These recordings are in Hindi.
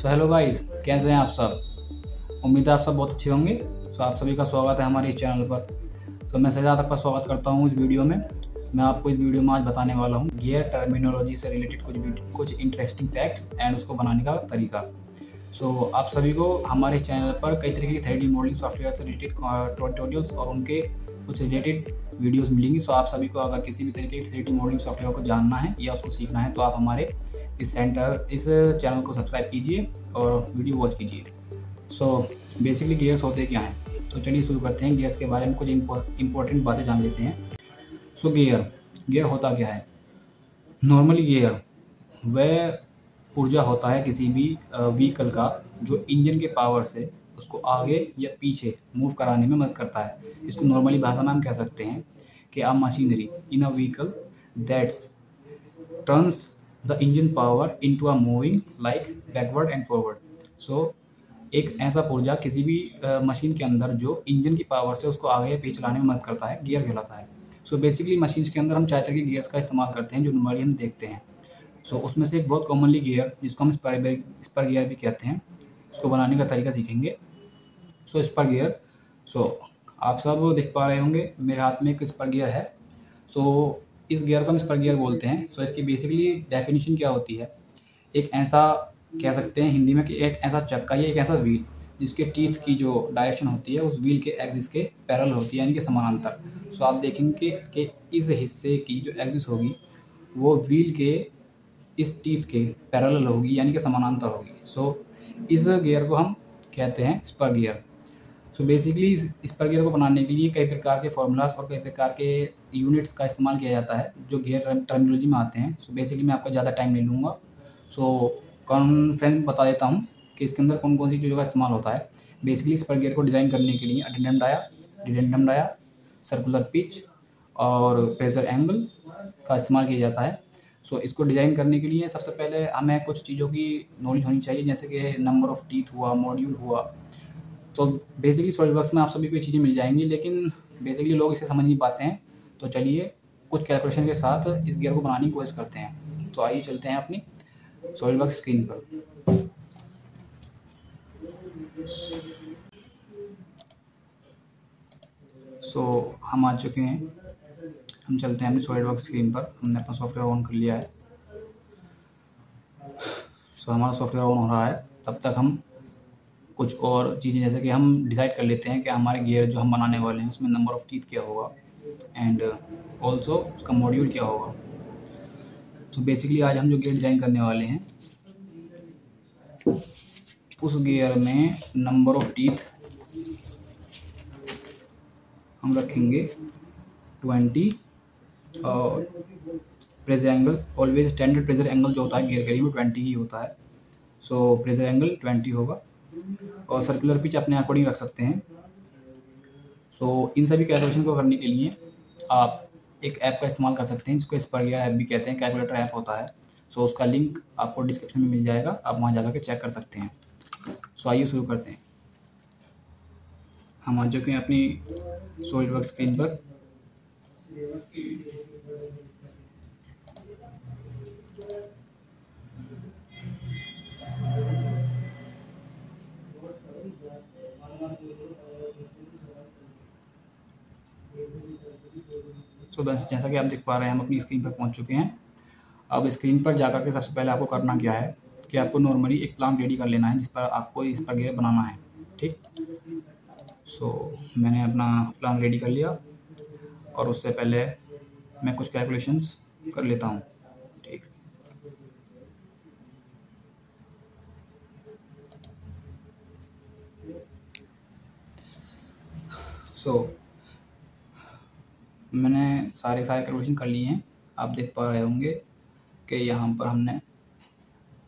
सो हेलो गाइस, कैसे हैं आप सब। उम्मीद है आप सब बहुत अच्छे होंगे। सो आप सभी का स्वागत है हमारे इस चैनल पर। तो मैं सजाद आपका स्वागत करता हूं इस वीडियो में। मैं आपको इस वीडियो में आज बताने वाला हूं गियर टर्मिनोलॉजी से रिलेटेड कुछ इंटरेस्टिंग फैक्ट्स एंड उसको बनाने का तरीका। सो आप सभी को हमारे चैनल पर कई तरीके की 3D मॉडलिंग सॉफ्टवेयर से रिलेटेड ट्यूटोरियल्स और उनके कुछ रिलेटेड वीडियोस मिलेंगी। सो आप सभी को अगर किसी भी तरीके की 3D मॉडलिंग सॉफ्टवेयर को जानना है या उसको सीखना है तो आप हमारे इस चैनल को सब्सक्राइब कीजिए और वीडियो वॉच कीजिए। सो बेसिकली गियर्स होते क्या हैं, तो चलिए शुरू करते हैं। गियर्स के बारे में कुछ इंपॉर्टेंट बातें जान लेते हैं। सो गियर होता क्या है। नॉर्मली गियर वह ऊर्जा होता है किसी भी व्हीकल का जो इंजन के पावर से उसको आगे या पीछे मूव कराने में मदद करता है। इसको नॉर्मली भाषा में हम कह सकते हैं कि a machinery in a vehicle that's turns the engine power into a moving like backward and forward. So एक ऐसा पुर्जा किसी भी मशीन के अंदर जो इंजन की पावर से उसको आगे या पीछे चलाने में मदद करता है, गियर कहलाता है। सो बेसिकली मशीन्स के अंदर हम चार तरह के गियर्स का इस्तेमाल करते हैं जो नॉर्मली हम देखते हैं। सो उसमें से एक बहुत कॉमनली गियर जिसको हम स्पर गियर भी कहते हैं, उसको बनाने का तरीका सीखेंगे। सो स्पर गियर, सो आप सब देख पा रहे होंगे मेरे हाथ में एक स्पर गियर है। सो इस गियर को हम स्पर गियर बोलते हैं। सो इसकी बेसिकली डेफिनेशन क्या होती है, एक ऐसा कह सकते हैं हिंदी में कि एक ऐसा चक्का या एक ऐसा व्हील जिसके टीथ की जो डायरेक्शन होती है उस व्हील के एक्सिस के पैरेलल होती है, यानी कि समानांतर। सो आप देखेंगे कि इस हिस्से की जो एक्सिस होगी वो व्हील के इस टीथ के पैरेलल होगी, यानी कि समानांतर होगी। सो इस गियर को हम कहते हैं स्पर गियर। सो बेसिकली इस स्पर गियर को बनाने के लिए कई प्रकार के फार्मूलाज और कई प्रकार के यूनिट्स का इस्तेमाल किया जाता है जो गियर टर्मिनोलॉजी में आते हैं। सो बेसिकली मैं आपका ज़्यादा टाइम नहीं लूँगा। सो कॉन्फ्रेंस बता देता हूँ कि इसके अंदर कौन कौन सी चीज़ों का इस्तेमाल होता है। बेसिकली स्पर गियर को डिज़ाइन करने के लिए डिडेंडम डाया, सर्कुलर पिच और प्रेशर एंगल का इस्तेमाल किया जाता है। सो इसको डिज़ाइन करने के लिए सबसे पहले हमें कुछ चीज़ों की नॉलेज होनी चाहिए, जैसे कि नंबर ऑफ़ टीथ हुआ, मॉड्यूल हुआ। तो बेसिकली सॉलिडवर्क्स में आप सभी को ये चीज़ें मिल जाएंगी, लेकिन बेसिकली लोग इसे समझ नहीं पाते हैं। तो चलिए कुछ कैलकुलेशन के साथ इस गियर को बनाने की कोशिश करते हैं। तो आइए चलते हैं अपनी सॉलिडवर्क्स स्क्रीन पर। सो हम आ चुके हैं, हम चलते हैं अपनी सॉलिडवर्क्स स्क्रीन पर। हमने अपना सॉफ्टवेयर ऑन कर लिया है। सो हमारा सॉफ्टवेयर ऑन हो रहा है। तब तक हम कुछ और चीज़ें जैसे कि हम डिसाइड कर लेते हैं कि हमारे गियर जो हम बनाने वाले हैं उसमें नंबर ऑफ़ टीथ क्या होगा एंड ऑल्सो उसका मॉड्यूल क्या होगा। तो बेसिकली आज हम जो गियर डिज़ाइन करने वाले हैं उस गियर में नंबर ऑफ़ टीथ हम रखेंगे 20 और pressure angle always standard pressure angle जो होता है गियर के लिए वो 20 ही होता है। सो प्रेशर एंगल 20 होगा और सर्कुलर पिच अपने अकॉर्डिंग रख सकते हैं। सो इन सभी कैलकुलेशन को करने के लिए आप एक ऐप का इस्तेमाल कर सकते हैं जिसको स्पर गियर ऐप भी कहते हैं, कैलकुलेटर ऐप होता है। सो उसका लिंक आपको डिस्क्रिप्शन में मिल जाएगा, आप वहाँ जा कर के चेक कर सकते हैं। सो आइए शुरू करते हैं। हम आ चुके हैं अपनी सॉलिडवर्क्स स्क्रीन पर। सो जैसा कि आप देख पा रहे हैं हम अपनी स्क्रीन पर पहुंच चुके हैं। अब स्क्रीन पर जाकर के सबसे पहले आपको करना क्या है कि आपको नॉर्मली एक प्लान रेडी कर लेना है जिस पर आपको इस पर गियर बनाना है, ठीक। सो मैंने अपना प्लान रेडी कर लिया और उससे पहले मैं कुछ कैलकुलेशंस कर लेता हूँ, ठीक। सो मैंने सारे कैलकुलेशन कर लिए हैं। आप देख पा रहे होंगे कि यहाँ पर हमने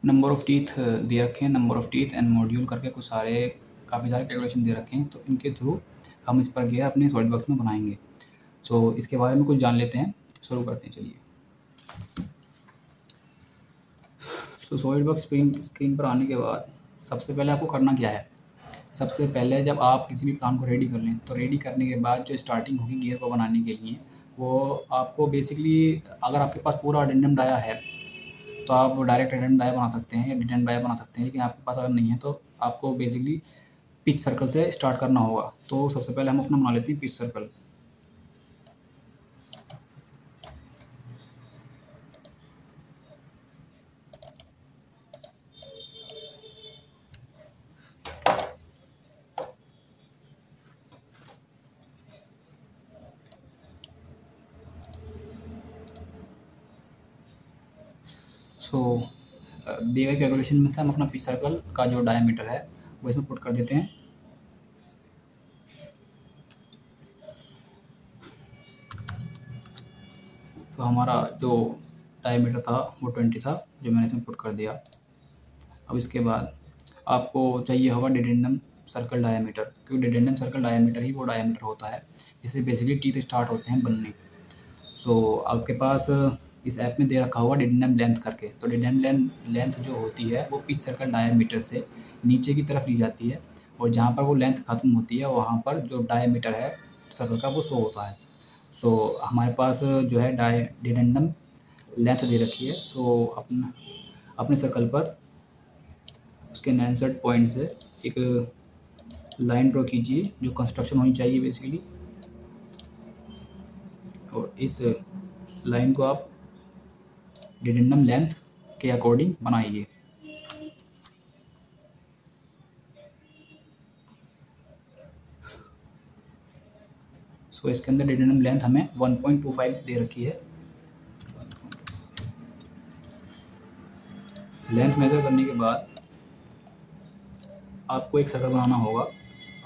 नंबर ऑफ़ टीथ दे रखे हैं, number of teeth and module करके काफ़ी सारे कैलकुलेशन दे रखे हैं। तो इनके थ्रू हम इस पर गियर अपने सॉलिडवर्क्स में बनाएंगे। सो इसके बारे में कुछ जान लेते हैं, शुरू करते हैं चलिए। सो सॉलिडवर्क्स स्क्रीन पर आने के बाद सबसे पहले आपको करना क्या है, सबसे पहले जब आप किसी भी प्लान को रेडी कर लें तो रेडी करने के बाद जो स्टार्टिंग होगी गियर को बनाने के लिए वो आपको बेसिकली अगर आपके पास पूरा अडेंडम डाया है तो आप डायरेक्ट रिडंडेंट डाया बना सकते हैं या डिडंडेंट डाया बना सकते हैं, लेकिन आपके पास अगर नहीं है तो आपको बेसिकली पिच सर्कल से स्टार्ट करना होगा। तो सबसे पहले हम अपना बना लेते हैं पिच सर्कल। सो दिए गए कैलकुलेशन में से हम अपना पिच सर्कल का जो डायमीटर है वो इसमें पुट कर देते हैं। तो हमारा जो डायमीटर था वो 20 था, जो मैंने इसमें पुट कर दिया। अब इसके बाद आपको चाहिए होगा डिडेंडम सर्कल डायमीटर, क्योंकि डिडेंडम सर्कल डायमीटर ही वो डायमीटर होता है जिससे बेसिकली टीथ स्टार्ट होते हैं बनने। सो आपके पास इस ऐप में दे रखा होगा डिडेंडम लेंथ करके। तो डिडेंडम लेंथ जो होती है वो पिच सर्कल डायमीटर से नीचे की तरफ ली जाती है, और जहाँ पर वो लेंथ ख़त्म होती है वहाँ पर जो डायमीटर है सर्कल का वो शो होता है। सो हमारे पास जो है डिडेंडम लेंथ दे रखी है। सो अपने सर्कल पर उसके 9 पॉइंट से एक लाइन ड्रॉ कीजिए जो कंस्ट्रक्शन होनी चाहिए बेसिकली, और इस लाइन को आप डिडेंडम लेंथ के अकॉर्डिंग बनाइए। सो इसके अंदर डिडेंडम लेंथ हमें 1.25 दे रखी है। लेंथ मेज़र करने के बाद आपको एक सर्कल बनाना होगा।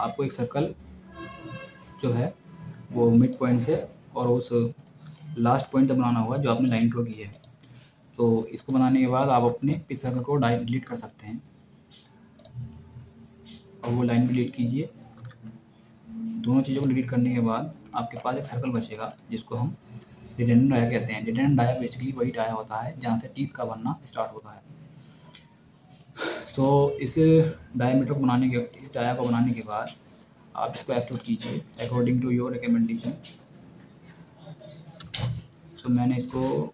आपको एक सर्कल जो है वो मिड पॉइंट से और उस लास्ट पॉइंट तक बनाना होगा जो आपने लाइन ड्रॉ की है। तो इसको बनाने के बाद आप अपने पिच सर्कल को डिलीट कर सकते हैं, और वो लाइन भी डिलीट कीजिए। दोनों चीज़ों को डिलीट करने के बाद आपके पास एक सर्कल बचेगा जिसको हम डिडेंडम डाया कहते हैं। डिडेंडम डाया बेसिकली वही डाया होता है जहाँ से टीथ का बनना स्टार्ट होता है। तो इस डायमीटर को बनाने के इस डाया को बनाने के बाद आप इसको एक्सट्रूड कीजिए अकॉर्डिंग टू योर रिकमेंडेशन। तो मैंने इसको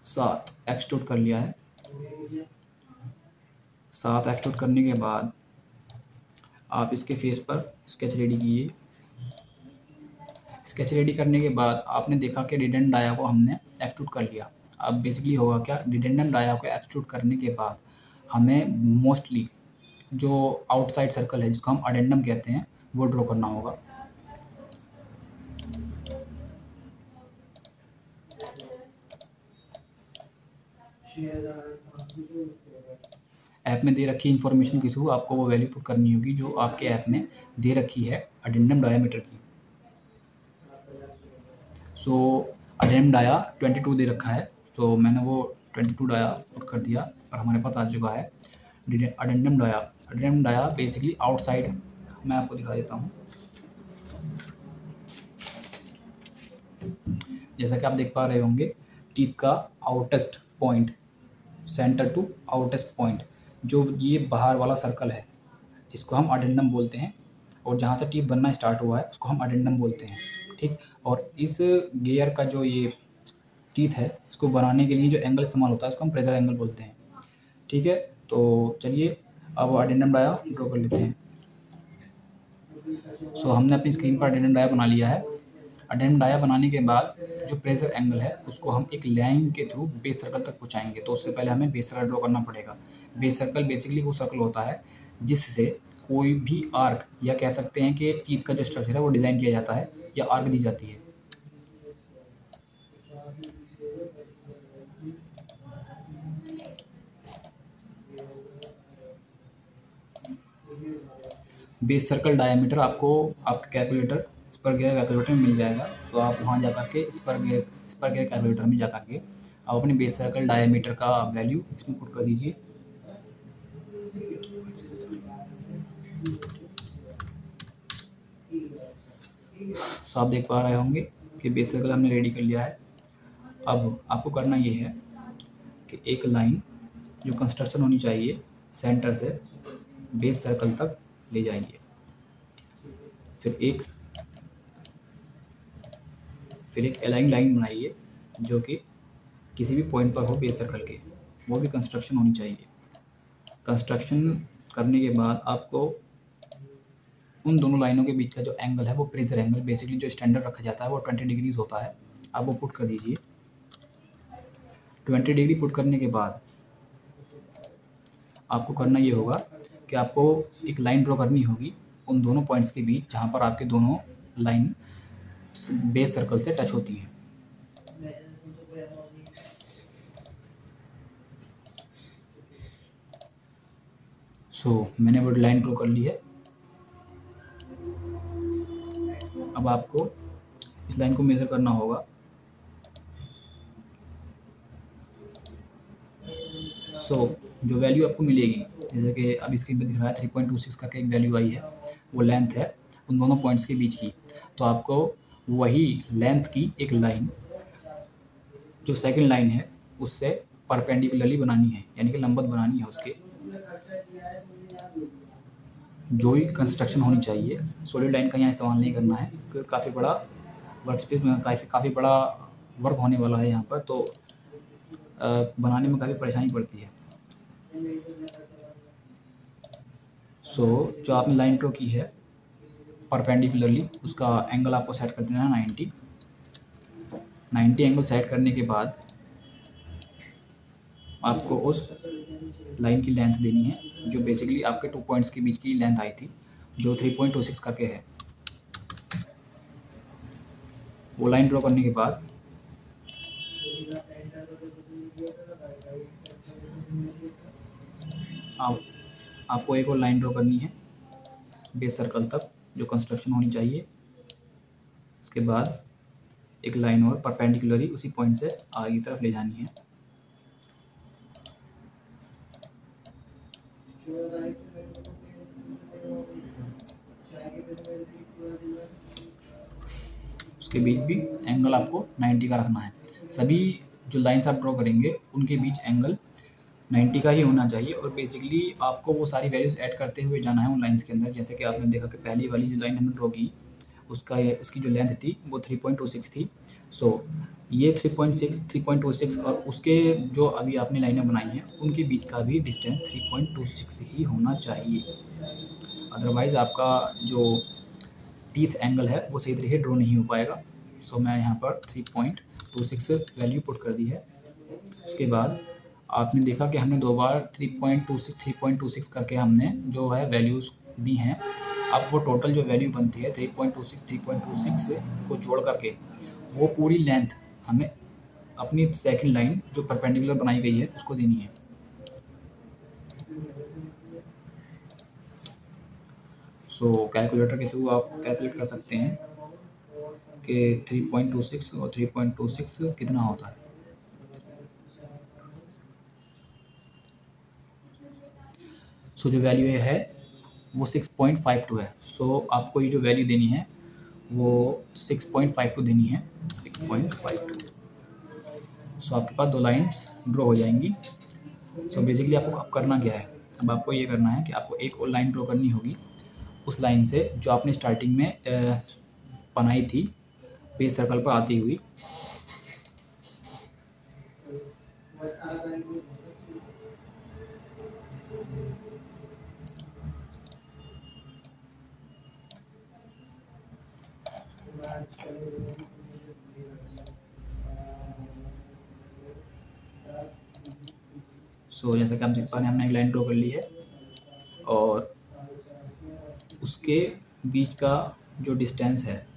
7 एक्सट्रूड कर लिया है। 7 एक्सट्रूड करने के बाद आप इसके फेस पर स्केच रेडी कीजिए। स्केच रेडी करने के बाद आपने देखा कि डिडेंडम डाया को हमने एक्सट्रूड कर लिया। अब बेसिकली होगा क्या, डिडेंडम डाया को एक्सट्रूड करने के बाद हमें मोस्टली जो आउटसाइड सर्कल है जिसको हम अडेंडम कहते हैं वो ड्रॉ करना होगा। ऐप में दे रखी इन्फॉर्मेशन के थ्रू आपको वो वैल्यू पुट करनी होगी जो आपके ऐप में दे रखी है अडेंडम डायामीटर की। सो अडेंडम डाया 22 दे रखा है, तो मैंने वो 22 डाया पुट कर दिया और हमारे पास आ चुका है अडेंडम डाया। अडेंडम डाया बेसिकली आउटसाइड, मैं आपको दिखा देता हूँ। जैसा कि आप देख पा रहे होंगे टीथ का आउटेस्ट पॉइंट, सेंटर टू आउटेस्ट पॉइंट, जो ये बाहर वाला सर्कल है इसको हम अडेंडम बोलते हैं, और जहाँ से टीथ बनना स्टार्ट हुआ है उसको हम अडेंडम बोलते हैं। ठीक, और इस गियर का जो ये टीथ है इसको बनाने के लिए जो एंगल इस्तेमाल होता है उसको हम प्रेशर एंगल बोलते हैं। ठीक है, तो चलिए अब अडेंडम डाया ड्रॉ कर लेते हैं। सो हमने अपनी स्क्रीन पर अडेंडम डाया बना लिया है। अडेंडम डाया बनाने के बाद जो प्रेशर एंगल है उसको हम एक लाइन के थ्रू बेस सर्कल तक पहुँचाएंगे। तो उससे पहले हमें बेस सर्कल ड्रॉ करना पड़ेगा। बेस सर्कल बेसिकली वो सर्कल होता है जिससे कोई भी आर्क, या कह सकते हैं कि टीथ का जो स्ट्रक्चर है वो डिज़ाइन किया जाता है या आर्क दी जाती है। बेस सर्कल डायमीटर आपको आपके कैलकुलेटर स्पर गियर कैलकुलेटर में मिल जाएगा। तो आप वहाँ जा कर के स्पर गियर कैलकुलेटर में जा कर के आप अपने बेस सर्कल डायमीटर का वैल्यू इसमें पुट कर दीजिए। तो आप देख पा रहे होंगे कि बेस सर्कल हमने रेडी कर लिया है। अब आपको करना ये है कि एक लाइन जो कंस्ट्रक्शन होनी चाहिए सेंटर से बेस सर्कल तक ले जाइए, फिर एक अलाइन लाइन बनाइए जो कि किसी भी पॉइंट पर हो बेस सर्कल के, वो भी कंस्ट्रक्शन होनी चाहिए। कंस्ट्रक्शन करने के बाद आपको उन दोनों लाइनों के बीच का जो एंगल है वो प्रेशर एंगल, बेसिकली जो स्टैंडर्ड रखा जाता है वो 20 डिग्रीज होता है, आप वो पुट कर दीजिए। 20 डिग्री पुट करने के बाद आपको करना ये होगा कि आपको एक लाइन ड्रॉ करनी होगी उन दोनों पॉइंट्स के बीच जहाँ पर आपके दोनों लाइन बेस सर्कल से टच होती हैं। मैंने वो लाइन ड्रॉ कर ली है। अब आपको इस लाइन को मेज़र करना होगा। जो वैल्यू आपको मिलेगी, जैसे कि अब स्क्रीन पे दिख रहा है 3.26 करके एक वैल्यू आई है, वो लेंथ है उन दोनों पॉइंट्स के बीच की। तो आपको वही लेंथ की एक लाइन जो सेकंड लाइन है उससे परपेंडिकुलरली बनानी है, यानी कि लंबवत बनानी है उसके। जो भी कंस्ट्रक्शन होनी चाहिए, सॉलिड लाइन का यहाँ इस्तेमाल नहीं करना है क्योंकि काफ़ी बड़ा वर्क स्पेस में काफ़ी बड़ा वर्क होने वाला है यहाँ पर, तो बनाने में काफ़ी परेशानी पड़ती है। जो आपने लाइन ड्रॉ की है परपेंडिकुलरली, उसका एंगल आपको सेट कर देना है 90 एंगल सेट करने के बाद आपको उस लाइन की लेंथ देनी है जो बेसिकली आपके 2 पॉइंट्स के बीच की लेंथ आई थी, जो 3.26 करके है। वो लाइन ड्रॉ करने के बाद आपको एक और लाइन ड्रॉ करनी है बेस सर्कल तक जो कंस्ट्रक्शन होनी चाहिए। उसके बाद एक लाइन और परपेंडिकुलरली उसी पॉइंट से आगे की तरफ ले जानी है। उसके बीच भी एंगल आपको 90 का रखना है। सभी जो लाइंस आप ड्रॉ करेंगे उनके बीच एंगल 90 का ही होना चाहिए, और बेसिकली आपको वो सारी वैल्यूज़ ऐड करते हुए जाना है उन लाइंस के अंदर। जैसे कि आपने देखा कि पहली वाली जो लाइन हमने ड्रॉ की उसकी जो लेंथ थी वो 3.26 थी। ये 3.26 और उसके जो अभी आपने लाइनें बनाई हैं उनके बीच का भी डिस्टेंस 3.26 ही होना चाहिए, अदरवाइज़ आपका जो टीथ एंगल है वो सही तरीके ड्रॉ नहीं हो पाएगा। मैं यहाँ पर 3.26 वैल्यू पुट कर दी है। उसके बाद आपने देखा कि हमने 2 बार 3.26 करके हमने जो है वैल्यूज़ दी हैं। अब वो टोटल जो वैल्यू बनती है 3.26 को जोड़ करके वो पूरी लेंथ हमें अपनी सेकंड लाइन जो परपेंडिकुलर बनाई गई है उसको देनी है। कैलकुलेटर के थ्रू आप कैलकुलेट कर सकते हैं कि 3.26 और 3.26 कितना होता है। जो वैल्यू ये है वो 6.52 है। आपको ये जो वैल्यू देनी है वो 6.52 देनी है, 6.52। आपके पास 2 लाइन्स ड्रॉ हो जाएंगी। बेसिकली आपको अब करना क्या है, अब आपको ये करना है कि आपको एक और लाइन ड्रॉ करनी होगी उस लाइन से जो आपने स्टार्टिंग में बनाई थी बेस सर्कल पर आती हुई। जैसा कि आप देख पा रहे हैं हमने एक लाइन ड्रॉ कर ली है और उसके बीच का जो डिस्टेंस है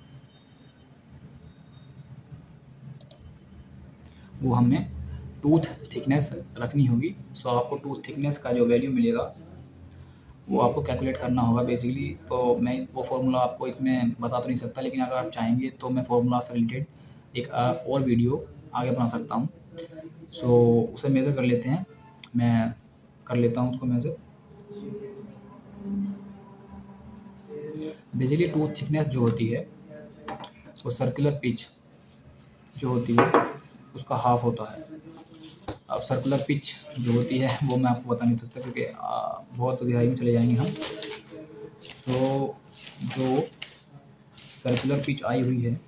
वो हमें टूथ थिकनेस रखनी होगी। आपको टूथ थिकनेस का जो वैल्यू मिलेगा वो आपको कैलकुलेट करना होगा बेसिकली। तो मैं वो फार्मूला आपको इसमें बता तो नहीं सकता, लेकिन अगर आप चाहेंगे तो मैं फार्मूला से रिलेटेड एक और वीडियो आगे बना सकता हूँ। उसे मेज़र कर लेते हैं, मैं कर लेता हूँ उसको मेज़र। बेसिकली टूथ थिकनेस जो होती है वो सर्कुलर पिच जो होती है उसका हाफ होता है। अब सर्कुलर पिच जो होती है वो मैं आपको बता नहीं सकता क्योंकि बहुत गहराई में चले जाएंगे हम। जो सर्कुलर पिच आई हुई है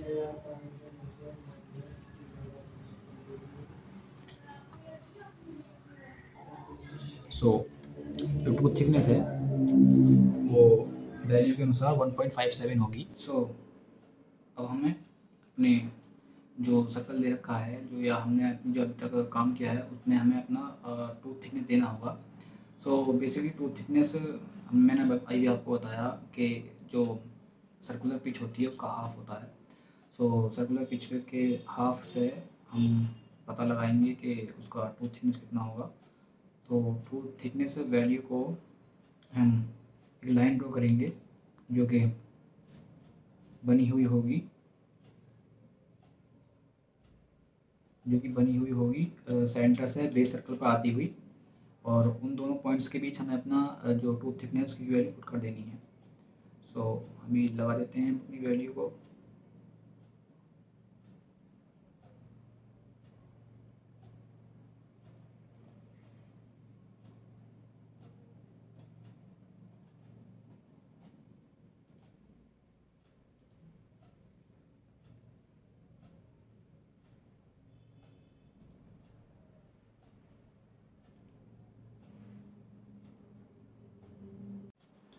सो जो टूथ थिकनेस है वो वैल्यू के अनुसार 1.57 होगी। सो अब हमें अपने जो सर्कल दे रखा है, जो या हमने जो अभी तक काम किया है उसमें हमें अपना टूथ थिकनेस देना होगा। सो बेसिकली टूथ थिकनेस मैंने अभी आपको बताया कि जो सर्कुलर पिच होती है उसका हाफ होता है। सो सर्कुलर पिच के हाफ से हम पता लगाएंगे कि उसका टूथ थिकनेस कितना होगा। तो टूथ थिकनेस वैल्यू को हम एक लाइन ड्रॉ करेंगे जो कि बनी हुई होगी सेंटर से बेस सर्कल पर आती हुई, और उन दोनों पॉइंट्स के बीच हमें अपना जो टूथ थिकनेस की वैल्यू पुट कर देनी है। सो अभी लगा देते हैं अपनी वैल्यू को।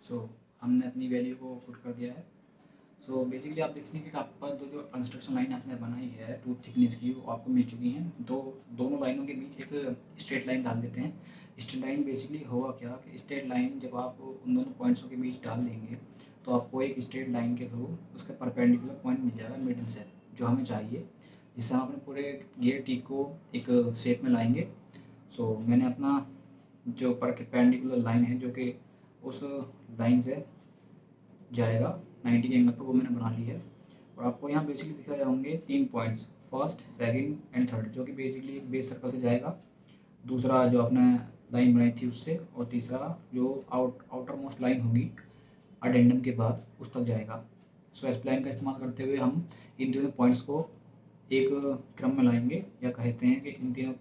सो हमने अपनी वैल्यू को पुट कर दिया है। सो बेसिकली आप देखेंगे कि आपका जो कंस्ट्रक्शन लाइन आपने बनाई है टूथ थिकनेस की, वो आपको मिल चुकी हैं। दोनों लाइनों के बीच एक स्ट्रेट लाइन डाल देते हैं। स्ट्रेट लाइन बेसिकली होगा क्या कि स्ट्रेट लाइन जब आप उन दोनों पॉइंट्सों के बीच डाल देंगे तो आपको एक स्ट्रेट लाइन के थ्रू उसका परपेंडिकुलर पॉइंट मिल जाएगा मिडिल से, जो हमें चाहिए, जिससे हम अपने पूरे गियर टीथ को एक शेप में लाएंगे। सो मैंने अपना जो परपेंडिकुलर लाइन है जो कि उस लाइन से जाएगा 90 के एंगल पर, वो मैंने बना ली है। और आपको यहाँ बेसिकली दिख रहे होंगे 3 points, first, second and third, जो कि बेसिकली एक बेस सर्कल से जाएगा, दूसरा जो आपने लाइन बनाई थी उससे, और तीसरा जो आउटर मोस्ट लाइन होगी अडेंडम के बाद उस तक जाएगा। सो एस प्लाइन का इस्तेमाल करते हुए हम इन दोनों पॉइंट्स को एक क्रम में लाएंगे, या कहते हैं कि इन तीनों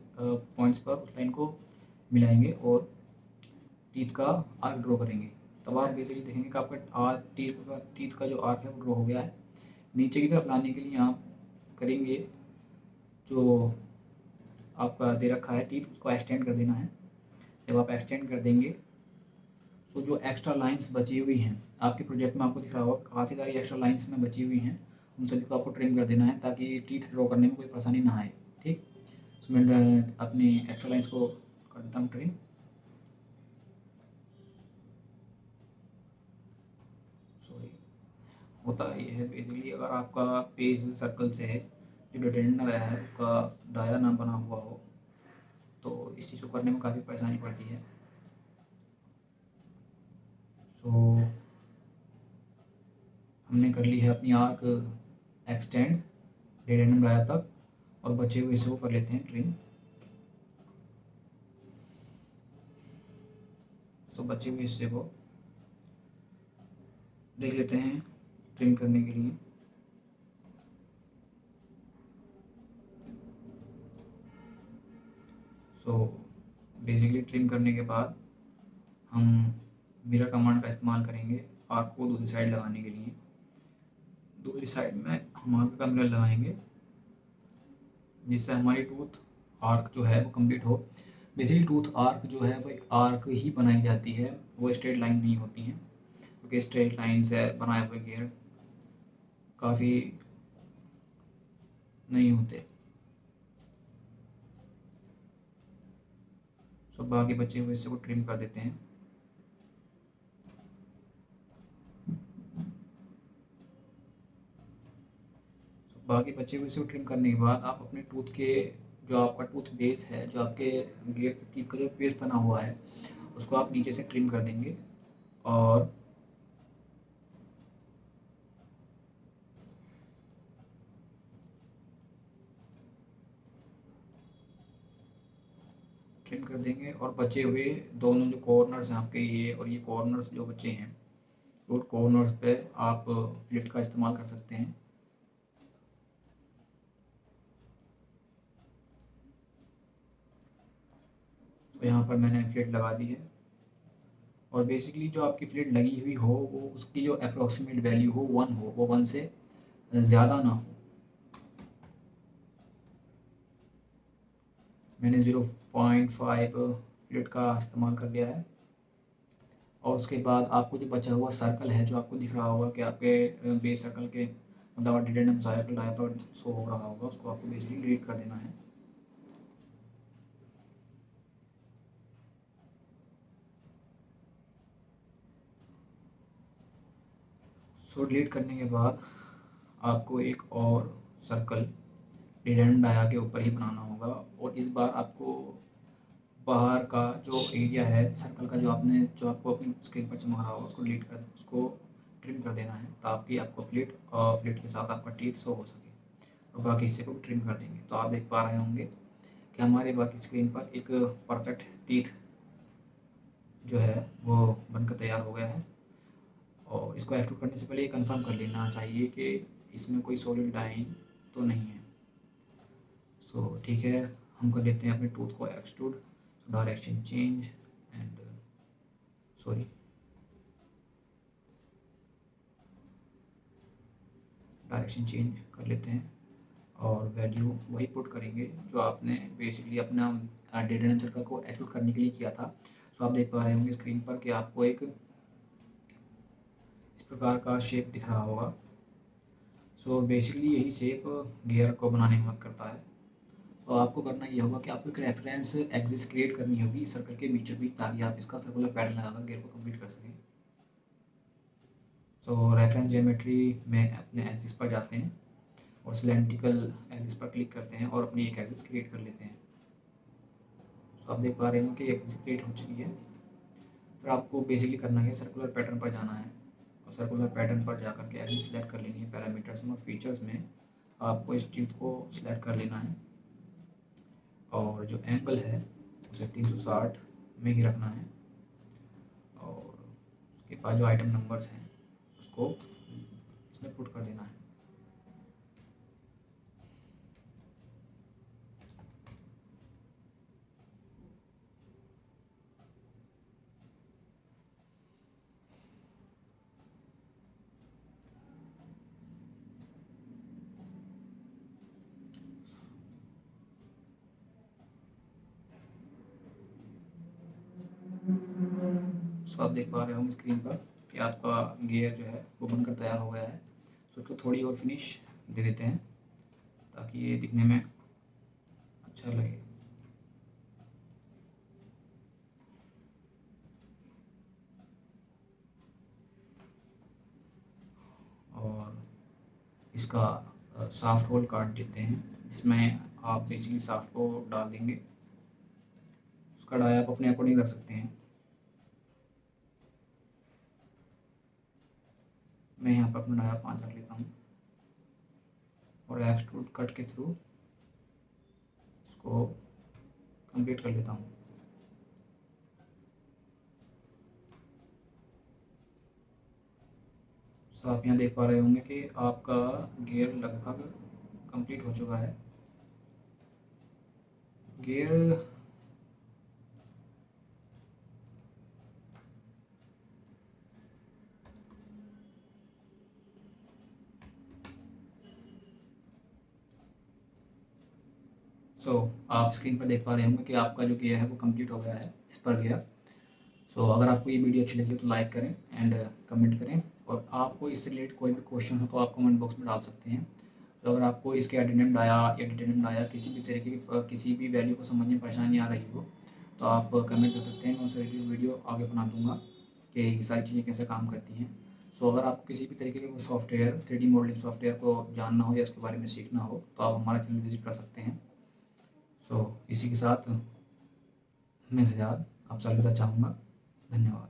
पॉइंट्स पर उस लाइन को मिलाएंगे और टीथ का आर्क ड्रॉ करेंगे। तब आप बेसिकली देखेंगे कि आपका टीथ का जो आर्क है वो ड्रॉ हो गया है। नीचे की तरफ लाने के लिए आप करेंगे जो आपका दे रखा है टीथ, उसको एक्सटेंड कर देना है। जब आप एक्सटेंड कर देंगे तो जो एक्स्ट्रा लाइंस बची हुई हैं आपके प्रोजेक्ट में, आपको दिख रहा होगा काफ़ी सारी एक्स्ट्रा लाइंस में बची हुई हैं, उन सभी को आपको ट्रिम कर देना है ताकि टीथ ड्रॉ करने में कोई परेशानी ना आए। ठीक, तो मैं अपनी एक्स्ट्रा लाइंस को कर देता हूँ ट्रिम। होता ये है बेसिकली, अगर आपका पेज सर्कल से है जो डिटेंडर है उसका डाया ना बना हुआ हो तो इस चीज़ को करने में काफ़ी परेशानी पड़ती है। तो हमने कर ली है अपनी आर्क एक्सटेंड डिटेंडर डाया तक, और बचे हुए हिस्से को कर लेते हैं ट्रिम। तो बचे हुए हिस्से को देख लेते हैं ट्रिम करने के लिए। सो बेसिकली ट्रिम करने के बाद हम मिरर कमांड का इस्तेमाल करेंगे आर्क को दूसरी साइड लगाने के लिए। दूसरी साइड में हम आर्क का मिरर लगाएंगे जिससे हमारी टूथ आर्क जो है वो कंप्लीट हो। बेसिकली टूथ आर्क जो है वो एक आर्क ही बनाई जाती है, वो स्ट्रेट लाइन नहीं होती हैं, क्योंकि स्ट्रेट लाइन से बनाए हुए गियर काफ़ी नहीं होते। सो बाकी बचे हुए हिस्से को ट्रिम कर देते हैं। बाकी बचे हुए हिस्से को ट्रिम करने के बाद आप अपने टूथ के जो आपका टूथ बेस है, जो आपके गियर टीथ का जो बेस बना हुआ है, उसको आप नीचे से ट्रिम कर देंगे। और ट्रिम कर देंगे और बचे हुए दोनों जो कॉर्नर्स हैं आपके, ये और ये कॉर्नर्स जो बचे हैं, रूट कॉर्नर्स पे आप फ्लिट का इस्तेमाल कर सकते हैं। तो यहाँ पर मैंने फ्लिट लगा दी है, और बेसिकली जो आपकी फ्लिट लगी हुई हो वो उसकी जो अप्रोक्सीमेट वैल्यू हो 1 हो, वो 1 से ज़्यादा ना हो। मैंने 0.5 फ्लूइड का इस्तेमाल कर लिया है। और उसके बाद आपको जो बचा हुआ सर्कल है, जो आपको दिख रहा होगा कि आपके बेस सर्कल के मतलब अडेडेंडम सर्कल पर शो हो रहा होगा, उसको आपको बेसिकली डिलीट कर देना है। सो डिलीट करने के बाद आपको एक और सर्कल डिडेंडम डाया के ऊपर ही बनाना होगा। और इस बार आपको बाहर का जो एरिया है सर्कल का, जो आपको अपनी स्क्रीन पर चमक रहा होगा, उसको ट्रिम कर देना है, ताकि आपको फ्लिट के साथ आपका टीथ शो हो सके। और बाकी हिस्से को भी ट्रिम कर देंगे। तो आप देख पा रहे होंगे कि हमारे बाकी स्क्रीन पर एक परफेक्ट टीथ जो है वो बनकर तैयार हो गया है। और इसको एक्सट्रूड करने से पहले ये कंफर्म कर लेना चाहिए कि इसमें कोई सॉलिड लाइन तो नहीं है। सो ठीक है, हम कर लेते हैं अपने टूथ को extrude. Direction change and sorry direction change कर लेते हैं और वैल्यू वही पुट करेंगे जो आपने बेसिकली अपना डेडेंडम सर्कल को एक्सट्रूड करने के लिए किया था। सो आप देख पा रहे होंगे स्क्रीन पर कि आपको एक इस प्रकार का शेप दिख रहा होगा। सो बेसिकली यही शेप गियर को बनाने में मदद करता है। तो आपको करना ये होगा कि आपको एक रेफरेंस एक्सिस क्रिएट करनी होगी सर्कल के बीचों बीच, ताकि आप इसका सर्कुलर पैटर्न लगाकर गियर को कंप्लीट कर सकें। सो रेफरेंस ज्योमेट्री में अपने एक्सिस पर जाते हैं और सिलेंड्रिकल एक्सिस पर क्लिक करते हैं और अपनी एक एक्सिस क्रिएट कर लेते हैं। तो आप देख पा रहे हैं कि एक्सिस क्रिएट हो चुकी है। फिर आपको बेसिकली करना है सर्कुलर पैटर्न पर जाना है और सर्कुलर पैटर्न पर जाकर के एक्सिस सेलेक्ट कर लेनी है। पैरामीटर्स में और फीचर्स में आपको इस टीथ को सिलेक्ट कर लेना है और जो एंगल है उसे 360 में ही रखना है। और उसके बाद जो आइटम नंबर्स हैं उसको इसमें पुट कर देना है। सो आप देख पा रहे होंगे स्क्रीन पर कि आपका गियर जो है वो बनकर तैयार हो गया है। तो उसको थोड़ी और फिनिश दे देते हैं ताकि ये दिखने में अच्छा लगे। और इसका सॉफ्ट होल काट देते हैं। इसमें आप बेसिकली सॉफ्ट को डाल देंगे। उसका डाई आप अपने अकॉर्डिंग रख सकते हैं। मैं यहाँ पर अपना डाया 5 रख लेता हूँ और एक्सट्रूड कट के थ्रू इसको कंप्लीट कर लेता हूँ। तो आप यहाँ देख पा रहे होंगे कि आपका गियर लगभग कंप्लीट हो चुका है। गियर आप स्क्रीन पर देख पा रहे होंगे कि आपका जो गियर है वो कंप्लीट हो गया है इस पर गियर। अगर आपको ये वीडियो अच्छी लगी हो तो लाइक करें एंड कमेंट करें। और आपको इससे रिलेटेड कोई भी क्वेश्चन हो तो आप कमेंट बॉक्स में डाल सकते हैं। तो अगर आपको इसके अटेंडेंट आया या डिटेंडेंट आया किसी भी तरीके की किसी भी वैल्यू को समझने में परेशानी आ रही हो तो आप कमेंट कर सकते हैं। मैं उससे रिलेटेड वीडियो आगे बना दूँगा कि ये सारी चीज़ें कैसे काम करती हैं। अगर आपको किसी भी तरीके के सॉफ्टवेयर 3D मॉडलिंग सॉफ्टवेयर को जानना हो या उसके बारे में सीखना हो तो आप हमारा चैनल विजिट कर सकते हैं। इसी के साथ मैं सजाद आपसे अलविदा चाहूँगा। धन्यवाद।